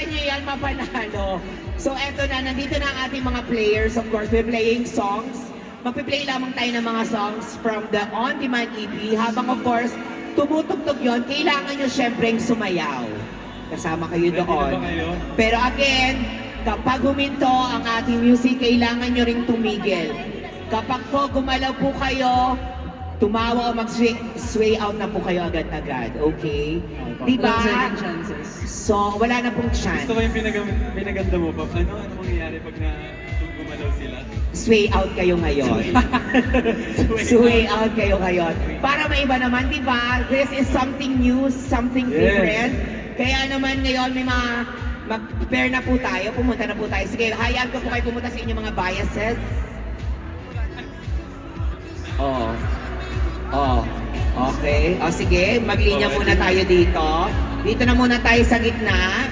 natin nyo yan mapanalo. So eto na, nandito na ang ating mga players. Of course, we're playing songs. Magpiplay lamang tayo ng mga songs from the on-demand EP. Habang of course, tumutugtog yon, kailangan nyo syempreng sumayaw. Kasama kayo Ready na doon. ba kayo? Pero again, kapag huminto ang ating music, kailangan nyo ring tumigil. Kapag po gumalaw po kayo, tumawa o mag-sway out na po kayo agad-agad. Okay? Diba? Second chances. So, wala na pong chance. Gusto ko yung pinaganda mo, Pop. Ano mangyayari pag gumalaw sila? Sway out kayo ngayon. Sway out kayo ngayon. Para maiba naman, di ba? This is something new, something Yes. different. Kaya naman ngayon may mga mag-pair na po tayo, pumunta na po tayo. Sige, hayaan ko po kayo pumunta sa inyong mga biases. Oh. Oh. Okay. O sige, maglinya muna tayo dito. Dito na muna tayo sa gitna.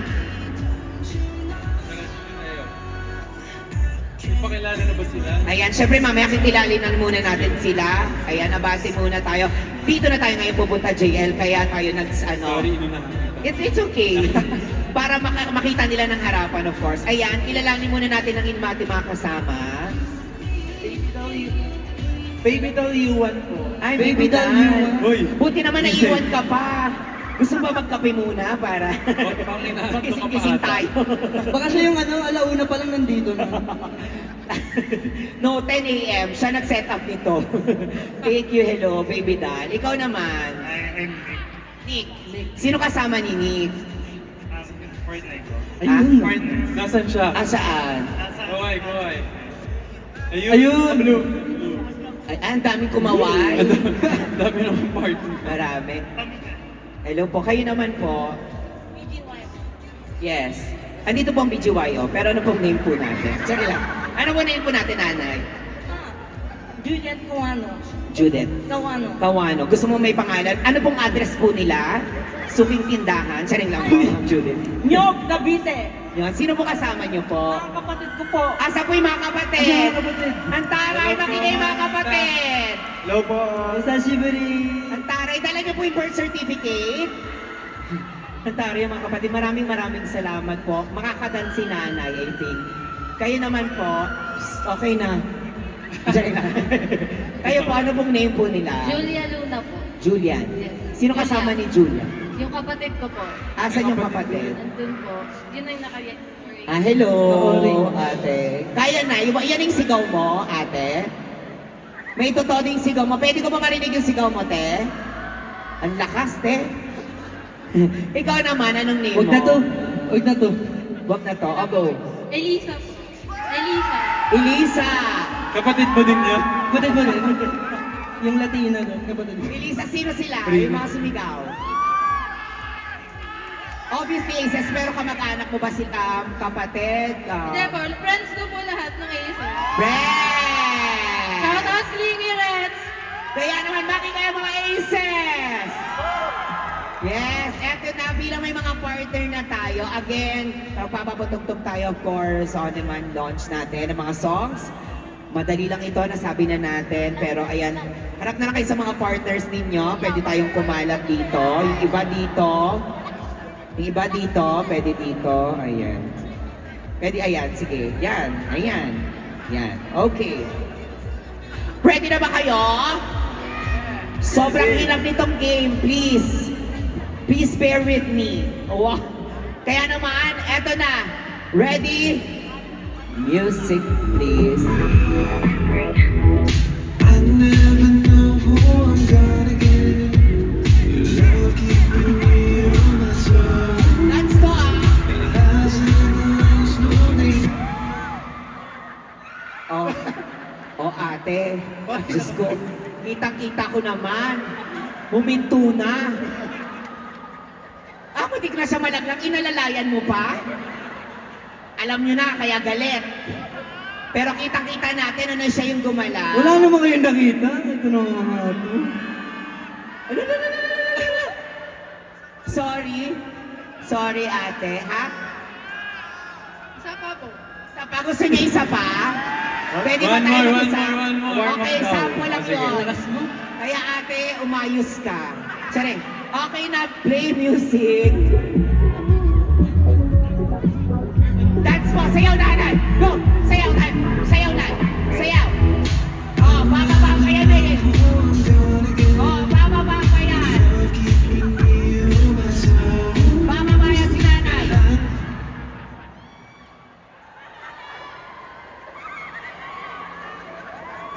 Pakilala na ba sila? Ayan, syempre mamaya kitilalinan muna natin sila. Ayan, nabati muna tayo. Dito na tayo ngayon pupunta, JL, kaya tayo Sorry, inunahan kita. It's okay. Para makita nila ng harapan, of course. Ayan, kilalanin muna natin ang inmati mga kasama. Baby doll U1 po. Ay, Baby doll U1. Hoy! Buti naman Gising. naiwan ka pa. Gusto mo ba magkape muna para magising-gising tayo? Baka siya yung alauna pa lang nandito na. No, 10 a.m. Siya nag-set up nito. Thank you, hello, baby doll. Ikaw naman. I'm Nick. Sino kasama ni Nick? partner ko. Ayun. Partner. Nasaan siya? Ah, saan? Kaway. Ayun. Blue. Ay, ang daming kumaway. Dami ng partner. Marami. Hello po, kayo naman po. Yes. Andito po ang BGYO, pero ano pong name po natin? Sorry lang. Ano po name po natin, nanay? Juliet Kawano. Judith. Kawano. Kawano. Gusto mo may pangalan? Ano pong address po nila? Suking tindahan. Saring lang po, Judith. Nyog, Cavite. Yun. Sino po kasama niyo po? Ang kapatid ko po. Asa po yung mga kapatid? Ang taray, makinig mga kapatid. Hello po. Sa Shiburi. Ang taray, dala niyo po yung birth certificate. Ang taray mga kapatid, maraming salamat po. Makakadan si nanay, I think. Kayo naman po, okay na. Diyan na. Kayo po, ano pong name po nila? Julia Luna po. Julian. Yes. Sino kasama ni Julia? Yung kapatid ko po. Asan yung kapatid? Nandun po. Yun ang Ah, hello, Sorry. ate. Kaya na, yan yung sigaw mo, ate. May totoo ding sigaw mo. Pwede ko ba marinig yung sigaw mo, te? Ang lakas, te. Ikaw naman, anong name Huwag mo? na to. Huwag na to. Huwag na to. O, go. Elisa po. Elisa. Elisa! Kapatid mo din niya? Kapatid mo rin. Yung Latina doon, kapatid mo. Elisa, sino sila? Yung mga sumigaw. Obviously, Aces, pero kamag-anak mo ba sila, kapatid? Hindi po. Friends ko po lahat ng Elisa. Friends! Tapos Lingy Reds. Kaya naman, bakit kayo mga Aces? Yes, eto na, bilang may mga partner na tayo, again, papapatugtog tayo, of course, on-demand launch natin ng mga songs. Madali lang ito, nasabi na natin, pero ayan, harap na lang kayo sa mga partners ninyo, pwede tayong kumalat dito, yung iba dito, pwede dito, ayan. Pwede, ayan, sige, yan, okay. Ready na ba kayo? Sobrang hirap nitong game, please. Please bear with me. Wow. Kaya naman, eto na. Ready? Music, please. I never know who I'm gonna get. Your love keeping me on my toes. Let's go, ah. Lies in the last morning. Oh, ate. Diyos ko. Kitang-kita ko naman. Huminto na. Matik na siya malaglag. Inalalayan mo pa? Alam nyo na, kaya galit. Pero kitang-kita natin ano siya yung gumala. Wala naman kayong nakita. Ito na mga ito. Sorry ate, ha? Isa pa po. Isa pa? Gusto niya isa pa? Pwede ba One tayo more, mag-isa? one more. Okay, Warm up sample daw. lang Sige. yun. Kaya ate, umayos ka. Sorry. Okay na, play music.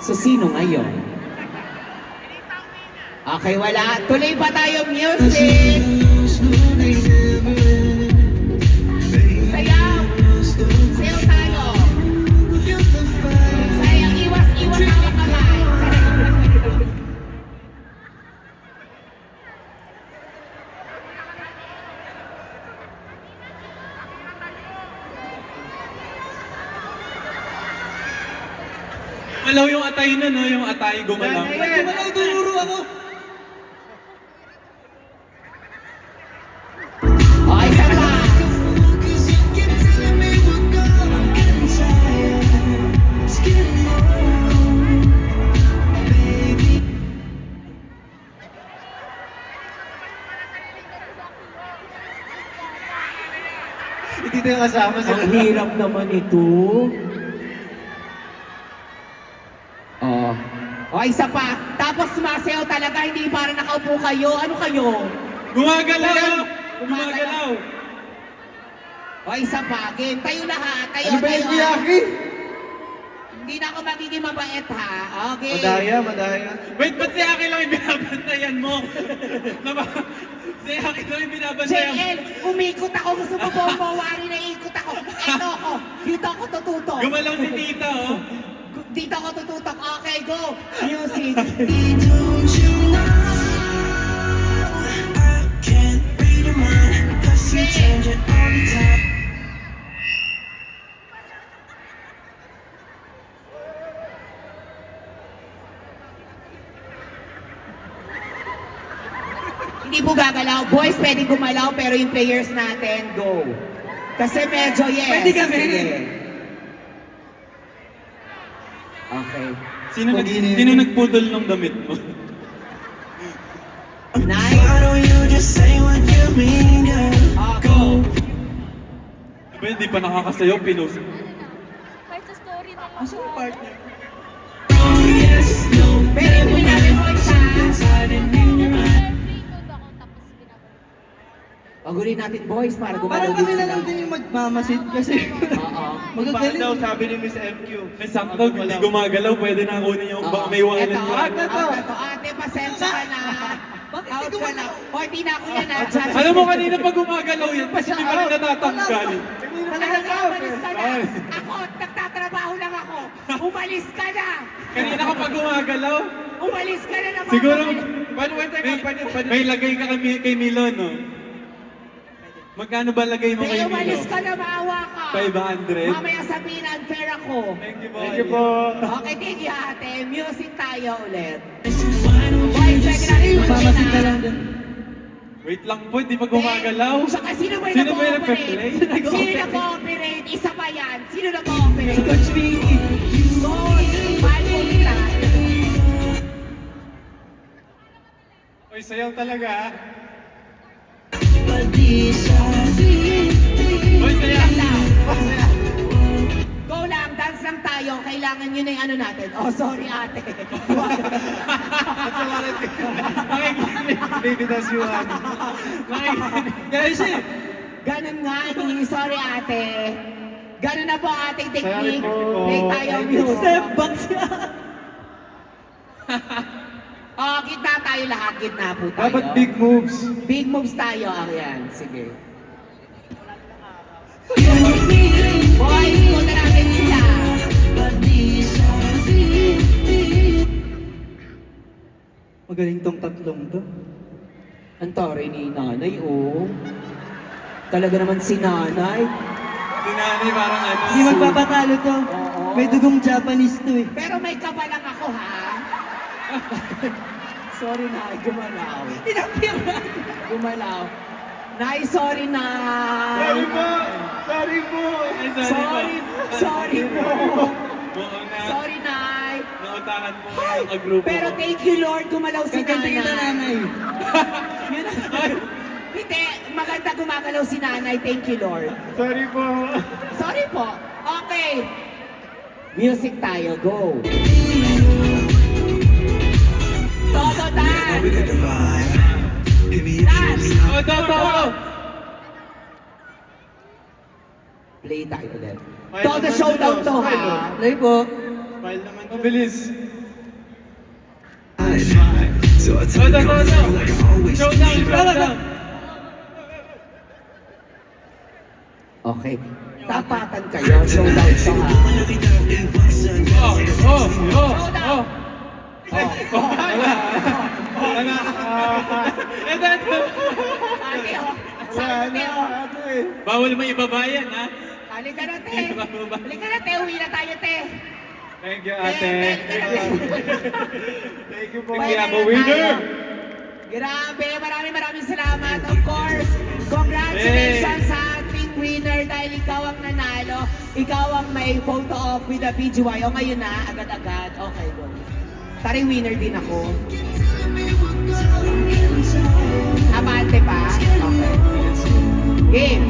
So, sino ngayon? Okay, wala. Tuloy pa tayo music. Sayaw. Sayaw tayo. Sayaw, iwas ang kamay. Malaw yung atay na, no? Yung atay gumalaw. Gumalaw, dumuro ako. Okay, isa pa. Hindi tayo kasama sila. Ang hirap naman ito. Oh. O, isa pa. Tapos sumasayaw talaga, hindi para nakaupo kayo. Ano kayo? Gumagalaw! Gumagalaw! O, isa pa. Game. Tayo lahat. Tayo, Ano ba yung Miyaki? Hindi na ako magiging mabait, ha? Okay. Madaya. Wait, ba't si Aki lang yung binabantayan mo? Si Aki lang yung binabantayan mo. JL, umikot ako. Gusto mo bumawari na ikot ako. Ito ako. Dito ako tututok. Gumalaw si Tita, oh. Dito ako tututok. Okay, go. Music. Don't you know I can't read your mind 'cause you change it all the time. Hindi po gagalaw. Boys, pwede gumalaw, pero yung players natin, go. Kasi medyo yes. Pwede kami. Sige. Okay. Sino nagpudol ng damit mo? Nice. Why don't you just say what you mean, girl? Go. Diba, hindi pa nakakasayaw, pinost. Kahit sa story na lang. Asa yung partner? Yes, no, Pero hindi natin boys, ha? hiding in your eyes. Pre-code ako tapos binabalik. Pagulin natin boys para gumalaw Parang din kami na sila. lang din yung magmamasid kasi Oo. magagaling. sabi ni Miss MQ. May sakto, hindi gumagalaw, pwede na kunin yung baka may wallet Ito, sa Ito, ito. Ate, pasensya ka na. Bakit Out hindi ka na. O, hindi na ako yan, ha? Alam mo, kanina pag gumagalaw yan, kasi hindi pa rin natatanggal. Talaga, umalis ka na. Ako, nagtatrabaho lang ako. Umalis ka na. Kanina kapag gumagalaw, Umalis ka na naman. siguro may lagay ka kay Milo, no? Magkano ba lagay mo kay Kaya Milo? umalis ka na, maawa ka. 500? Mamaya sabihin na unfair ako. Thank you, Thank you po. Okay, thank you, ate. Music tayo ulit. Boys, pwede natin Magmamasid na mag-ina. lang din. Wait lang po, hindi pa gumagalaw. Saka sino ba yung Sino ba yung nag-ooperate? nagpe-play? Sino nag-ooperate? Isa pa yan. Sino nag-ooperate? Coach Vicky. Boys, 5 points lang. Oy, sayaw talaga. Oy, sayaw. Go lang, dance lang tayo. Kailangan yun na yung ano natin. Oh, sorry ate. Baby, that's you, honey. Guys eh. Ganun nga, sorry ate. Ganun na po ating Sorry technique. po. Play tayo Thank you. music. Step back siya. Oh, gitna tayo lahat. Gitna po tayo. Dapat big moves. Big moves tayo. Ayan, sige. Boys, punta natin sila. Magaling tong tatlong to. Ang tari ni nanay, oh. Talaga naman si nanay. Si nanay parang ano. Hindi magpapatalo to. Oo. May dugong Japanese to eh. Pero may kaba lang ako, ha? Sorry na, gumalaw. Pinapira. Gumalaw. Nay, sorry na. Sorry po! Sorry po! Ay, Sorry po. Mukhang na, Sorry, Nay. nautakan po yung kagrupo Pero ko. thank you, Lord, gumalaw si Gaganda kita nanay. nanay. Yun ang- Hindi, maganda gumagalaw si nanay. Thank you, Lord. Sorry po! Sorry po. Okay. Music tayo, go. Todo dance. We got the vibe. Hit me if you Dance. Oh, daw. Play tayo ulit. Smile Todo naman showdown dito, to, smile, ha? Play po. Smile naman. Mabilis. So I tell you, like I always Showdown! Okay. Tapatan kayo. Showdown to ha. Ate, oh. Sabi, oh. Bawal may ibabayan, ha? Halika na, te. Halika na, te. Uwi na tayo, te. Thank you, Te, ate. halika na, te. Thank you po. Uwi We na have a tayo. winner. Grabe, maraming salamat. Of course, congratulations sa ating winner dahil ikaw ang nanalo. Ikaw ang may photo op with the BGY. O ngayon na, agad-agad. Okay, go. Tari winner din ako. Abante pa? Okay. Game.